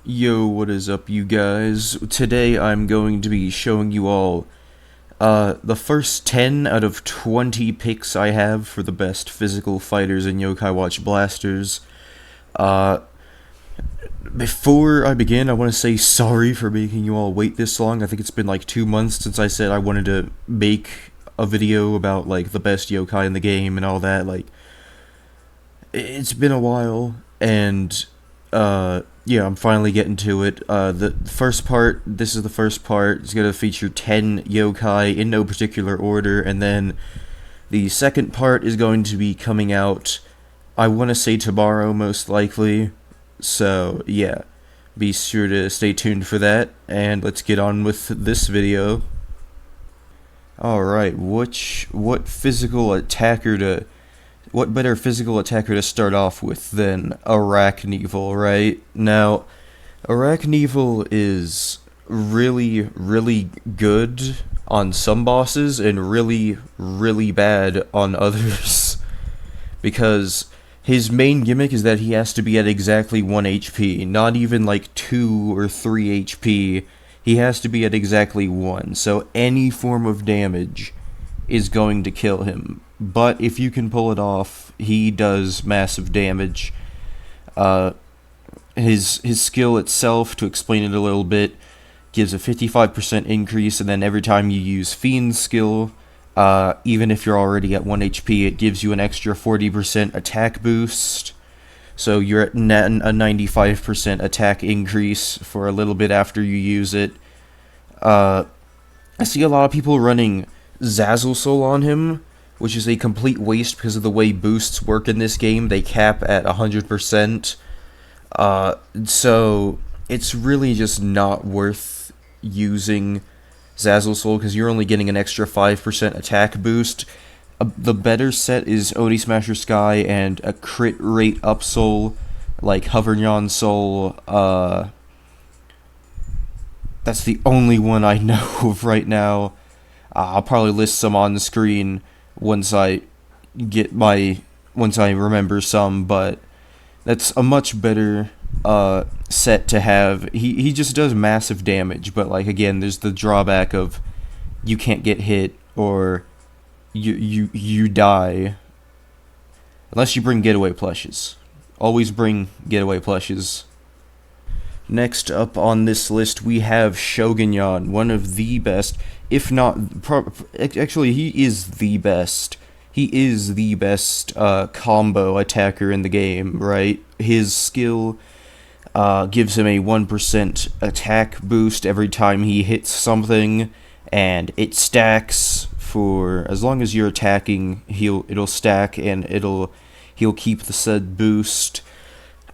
Yo, what is up, you guys? Today I'm going to be showing you all the first 10 out of 20 picks I have for the best physical fighters in Yokai Watch Blasters. Uh, Before I begin, I want to say sorry for making you all wait this long. I think it's been like 2 months since I said I wanted to make a video about like the best yokai in the game and all that. Like, it's been a while, and yeah, I'm finally getting to it. The first part, this is the first part, is going to feature 10 yokai in no particular order, and then the second part is going to be coming out, I want to say tomorrow, most likely. So, yeah, be sure to stay tuned for that, and let's get on with this video. Alright, what better physical attacker to start off with than Ara Nevil, right? Now, Ara Nevil is really good on some bosses and really bad on others. Because his main gimmick is that he has to be at exactly 1 HP, not even like 2 or 3 HP. He has to be at exactly 1, so any form of damage is going to kill him. But if you can pull it off, he does massive damage. His skill itself, to explain it a little bit, gives a 55% increase, and then every time you use Fiend's skill, even if you're already at 1 HP, it gives you an extra 40% attack boost. So you're at a 95% attack increase for a little bit after you use it. I see a lot of people running Zazzle Soul on him, which is a complete waste because of the way boosts work in this game. They cap at 100%. So it's really just not worth using Zazzle Soul because you're only getting an extra 5% attack boost. The better set is Oni Smasher Sky and a crit rate up soul like Hoveryon Soul. That's the only one I know of right now. I'll probably list some on the screen once I remember some, but that's a much better set to have. He just does massive damage, but like again, there's the drawback of you can't get hit or you die unless you bring getaway plushes. Always bring getaway plushes. Next up on this list, we have Shogunyan, one of the best, if not, actually, he is the best. He is the best combo attacker in the game, right? His skill gives him a 1% attack boost every time he hits something, and it stacks for, as long as you're attacking, it'll stack, and he'll keep the said boost.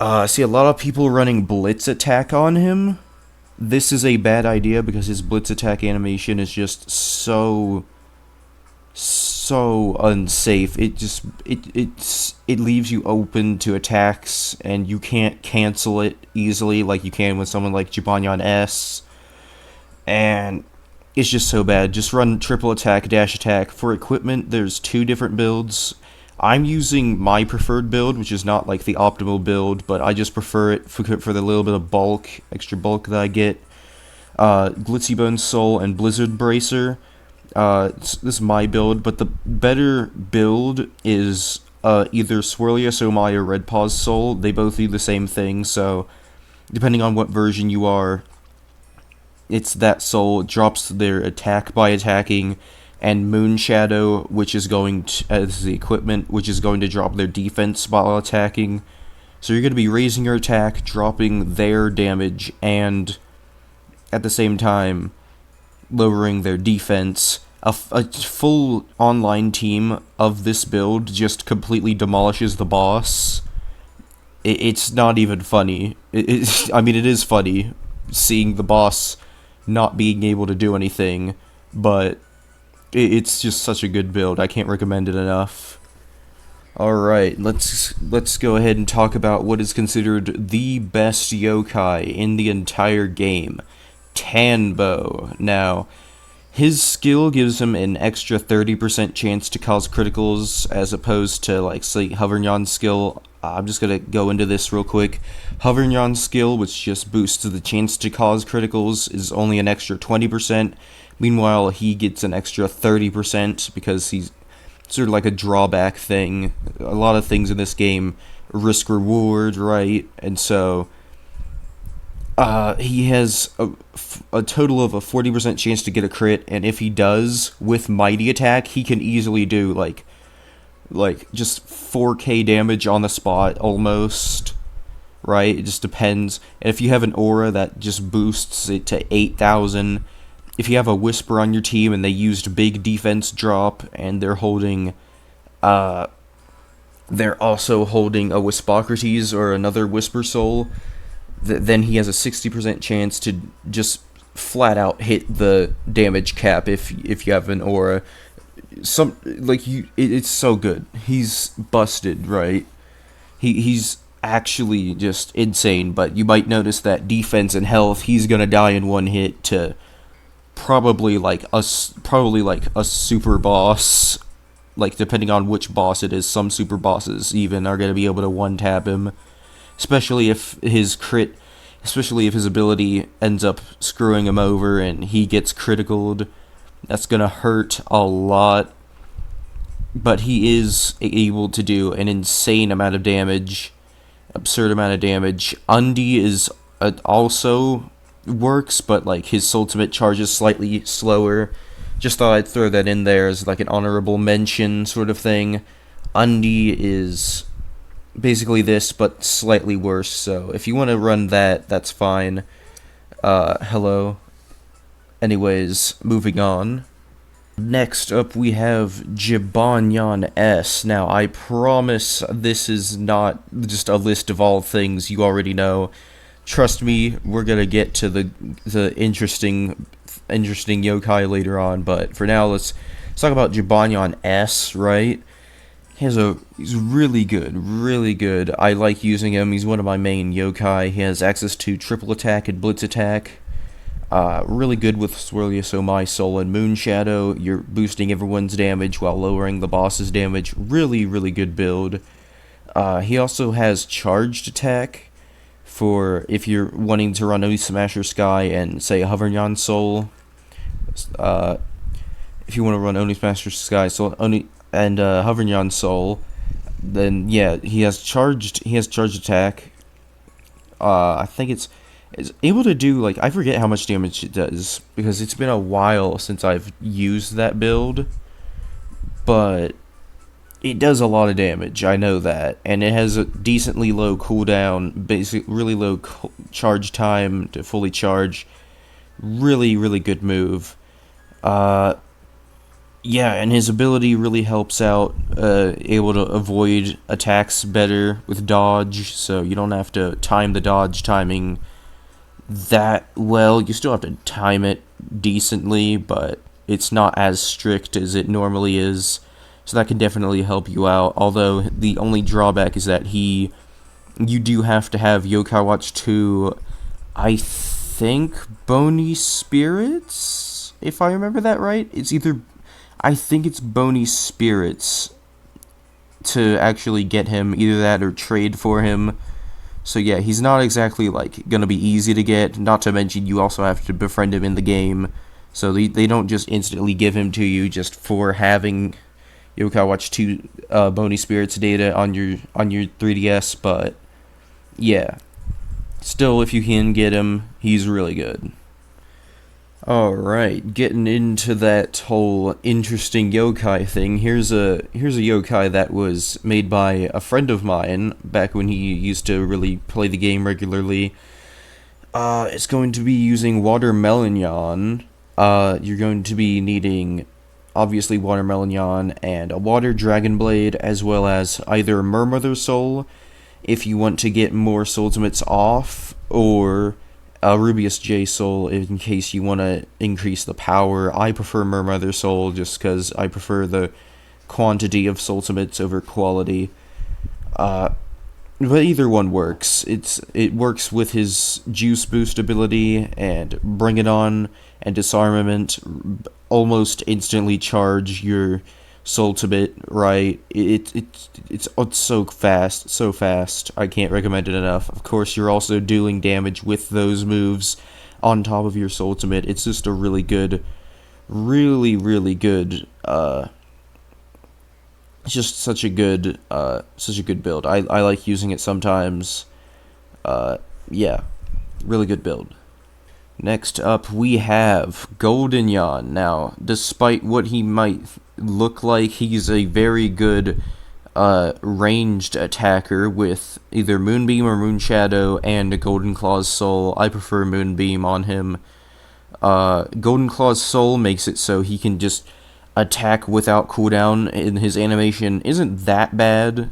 I see a lot of people running Blitz Attack on him. This is a bad idea because his Blitz Attack animation is just so unsafe. It leaves you open to attacks and you can't cancel it easily like you can with someone like Jiban S. And it's just so bad. Just run triple attack, dash attack. For equipment, there's 2 different builds. I'm using my preferred build, which is not like the optimal build, but I just prefer it for the little bit of extra bulk that I get. Glitzy Bone Soul and Blizzard Bracer. This is my build, but the better build is either Swirlius Omai or Red Paw's Soul. They both do the same thing, so depending on what version you are, it's that soul. It drops their attack by attacking, and Moonshadow, which is going to, as the equipment, which is going to drop their defense while attacking. So you're going to be raising your attack, dropping their damage, and at the same time, lowering their defense. A full online team of this build just completely demolishes the boss. It's not even funny. I mean, it is funny, seeing the boss not being able to do anything, but it's just such a good build. I can't recommend it enough. Alright, let's go ahead and talk about what is considered the best yokai in the entire game. Tanbo. Now, his skill gives him an extra 30% chance to cause criticals, as opposed to, like, say, Hoverion's skill I'm just gonna go into this real quick. Hoverion's skill, which just boosts the chance to cause criticals, is only an extra 20%. Meanwhile, he gets an extra 30% because he's sort of like a drawback thing. A lot of things in this game risk reward, right? And so he has a total of a 40% chance to get a crit, and if he does, with Mighty Attack, he can easily do, like just 4k damage on the spot, almost, right? It just depends. And if you have an aura that just boosts it to 8,000, if you have a Whisper on your team and they used big defense drop, and they're holding, they're also holding a Wispocrates or another Whisper Soul, then he has a 60% chance to just flat out hit the damage cap if you have an aura. It's so good. He's busted, right? He's actually just insane, but you might notice that defense and health, he's gonna die in one hit to probably like a super boss. Like, depending on which boss it is, some super bosses even are gonna be able to one tap him. Especially if his ability ends up screwing him over and he gets criticaled. That's gonna hurt a lot. But he is able to do an insane amount of damage. Absurd amount of damage. Undi is also works, but like his ultimate charge is slightly slower. Just thought I'd throw that in there as like an honorable mention sort of thing. Undi is basically this, but slightly worse, so if you want to run that, that's fine. Hello. Anyways, moving on. Next up, we have Jiban S. Now, I promise this is not just a list of all things you already know. Trust me, we're gonna get to the interesting yokai later on, but for now, let's talk about Jiban S, right? He's really good. I like using him. He's one of my main yokai. He has access to triple attack and blitz attack. Really good with Swirlius My Soul and Moonshadow. You're boosting everyone's damage while lowering the boss's damage. Really good build. He also has charged attack for if you're wanting to run Oni Smasher Sky and say Hoveryon Soul. If you want to run Oni Smasher Sky, Hoveryon Soul, then yeah, he has charged attack. I think it's able to do, like, I forget how much damage it does because it's been a while since I've used that build, but it does a lot of damage. I know that, and it has a decently low cooldown, really low charge time to fully charge. Really good move. Yeah, and his ability really helps out, able to avoid attacks better with dodge, so you don't have to time the dodge timing that well. You still have to time it decently, but it's not as strict as it normally is, so that can definitely help you out, although the only drawback is that you do have to have Yokai Watch 2, I think, Bony Spirits, if I remember that right. I think it's Bony Spirits to actually get him, either that or trade for him. So yeah, he's not exactly like gonna be easy to get, not to mention you also have to befriend him in the game. So they don't just instantly give him to you just for having Yokai Watch 2 Bony Spirits data on your 3DS, but yeah. Still, if you can get him, he's really good. Alright, getting into that whole interesting yokai thing, here's a yokai that was made by a friend of mine back when he used to really play the game regularly. It's going to be using Watermelon. You're going to be needing, obviously, Watermelon and a Water Dragon Blade, as well as either Mermother Soul, if you want to get more soul ultimates off, or Rubius J Soul in case you want to increase the power. I prefer Mermother Soul just because I prefer the quantity of soul ultimates over quality. But either one works. It works with his Juice Boost ability and Bring It On and Disarmament. Almost instantly charge your ultimate, right? It's so fast, so fast. I can't recommend it enough. Of course, you're also dealing damage with those moves on top of your ultimate. It's just a really good, really good. It's just such a good build. I like using it sometimes. Yeah, really good build. Next up, we have Shogunyan. Now, despite what he might look like, he's a very good ranged attacker with either Moonbeam or Moonshadow and a Golden Claw's Soul. I prefer Moonbeam on him. Golden Claw's Soul makes it so he can just attack without cooldown, and his animation isn't that bad.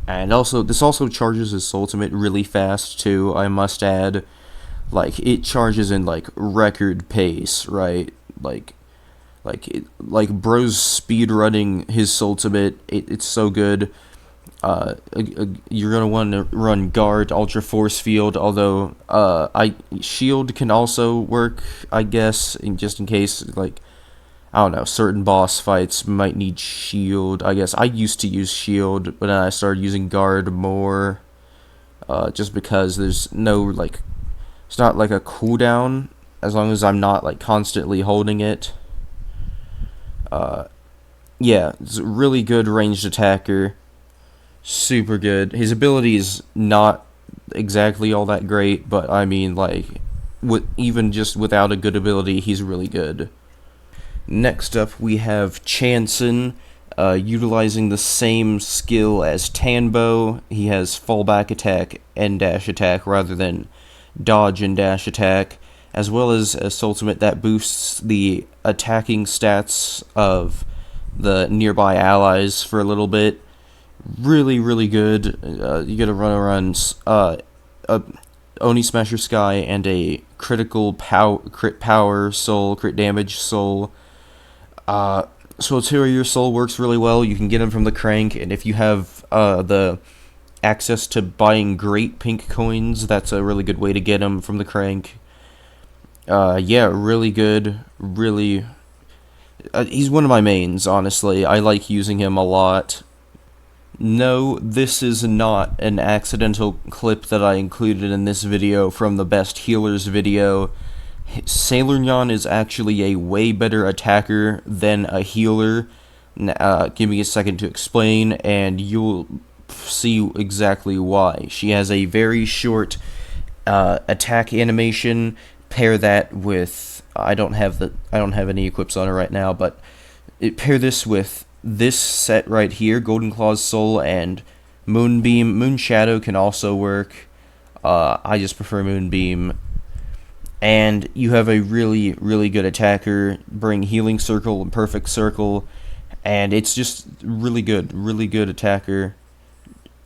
And also, this also charges his ultimate really fast too, I must add. Like, it charges in, like, record pace, right? Like bro's speedrunning his ultimate. It's so good. You're gonna want to run Guard, Ultra Force Field, although, Shield can also work, I guess, just in case, like, I don't know, certain boss fights might need Shield. I guess I used to use Shield, but then I started using Guard more, just because there's no, like, it's not like a cooldown, as long as I'm not, like, constantly holding it. Yeah, it's a really good ranged attacker. Super good. His ability is not exactly all that great, but I mean, like, even just without a good ability, he's really good. Next up, we have Chansen, utilizing the same skill as Tanbo. He has fallback attack and dash attack rather than dodge and dash attack, as well as a ultimate that boosts the attacking stats of the nearby allies for a little bit. Really good. You gotta run around a Oni Smasher Sky and a crit power soul, crit damage soul. Soterior Soul works really well. You can get them from the crank, and if you have the access to buying great pink coins, that's a really good way to get them from the crank. Yeah, really good. Really, he's one of my mains, honestly. I like using him a lot. No, this is not an accidental clip that I included in this video from the Best Healers video. Sailornyan is actually a way better attacker than a healer. Give me a second to explain, and you'll see exactly why. She has a very short attack animation. Pair that with I don't have any equips on her right now, but pair this with this set right here, Golden Claw's Soul and Moonbeam. Moonshadow can also work. I just prefer Moonbeam. And you have a really good attacker. Bring Healing Circle and Perfect Circle, and it's just really good attacker.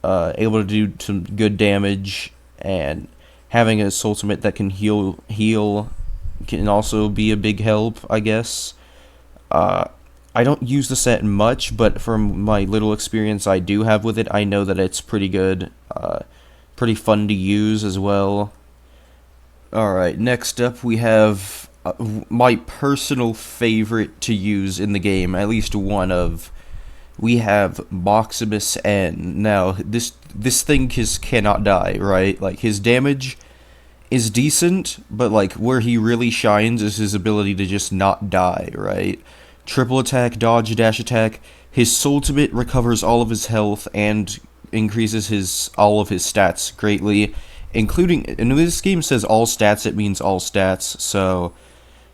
Able to do some good damage, and having a ultimate that can heal can also be a big help, I guess. I don't use the set much, but from my little experience I do have with it, I know that it's pretty good. Pretty fun to use as well. Alright, next up we have my personal favorite to use in the game, at least one of. We have Maximus N. Now, this thing cannot die, right? Like, his damage is decent, but, like, where he really shines is his ability to just not die, right? Triple attack, dodge, dash attack. His ultimate recovers all of his health and increases all of his stats greatly, including, and this game says all stats, it means all stats, so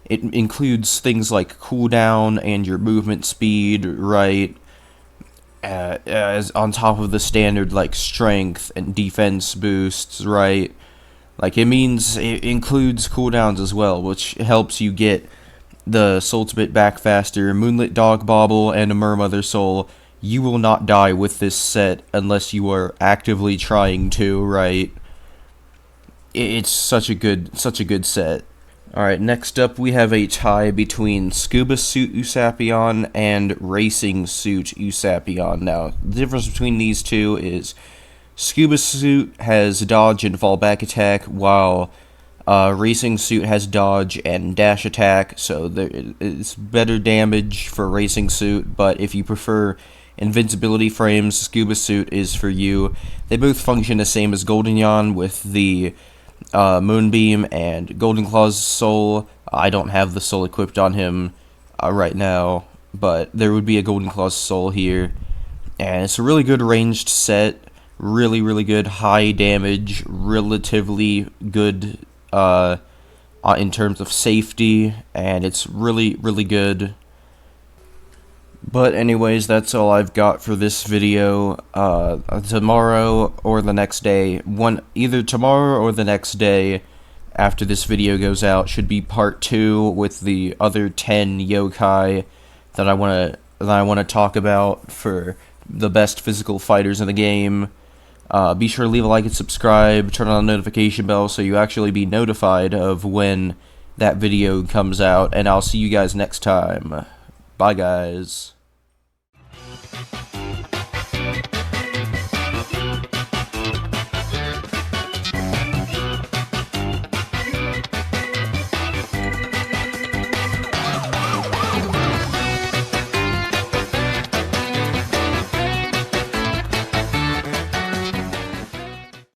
it includes things like cooldown and your movement speed, right? As on top of the standard, like, strength and defense boosts, right? Like, it includes cooldowns as well, which helps you get the ultimate back faster. Moonlit Dog Bobble and a Mermother Soul. You will not die with this set unless you are actively trying to, right? It's such a good set. Alright, next up we have a tie between Scuba Suit Usapion and Racing Suit Usapion. Now, the difference between these two is Scuba Suit has dodge and fallback attack, while Racing Suit has dodge and dash attack, so there is better damage for Racing Suit, but if you prefer invincibility frames, Scuba Suit is for you. They both function the same as Goldenyan with the Moonbeam and Golden Claw's soul. I don't have the soul equipped on him right now, but there would be a Golden Claw's soul here. And it's a really good ranged set, really, really good high damage, relatively good in terms of safety, and it's really, really good. But anyways, that's all I've got for this video. Tomorrow or the next day, either tomorrow or the next day after this video goes out should be part 2 with the other 10 yokai that I want to talk about for the best physical fighters in the game. Be sure to leave a like and subscribe, turn on the notification bell so you actually be notified of when that video comes out, and I'll see you guys next time. Bye guys.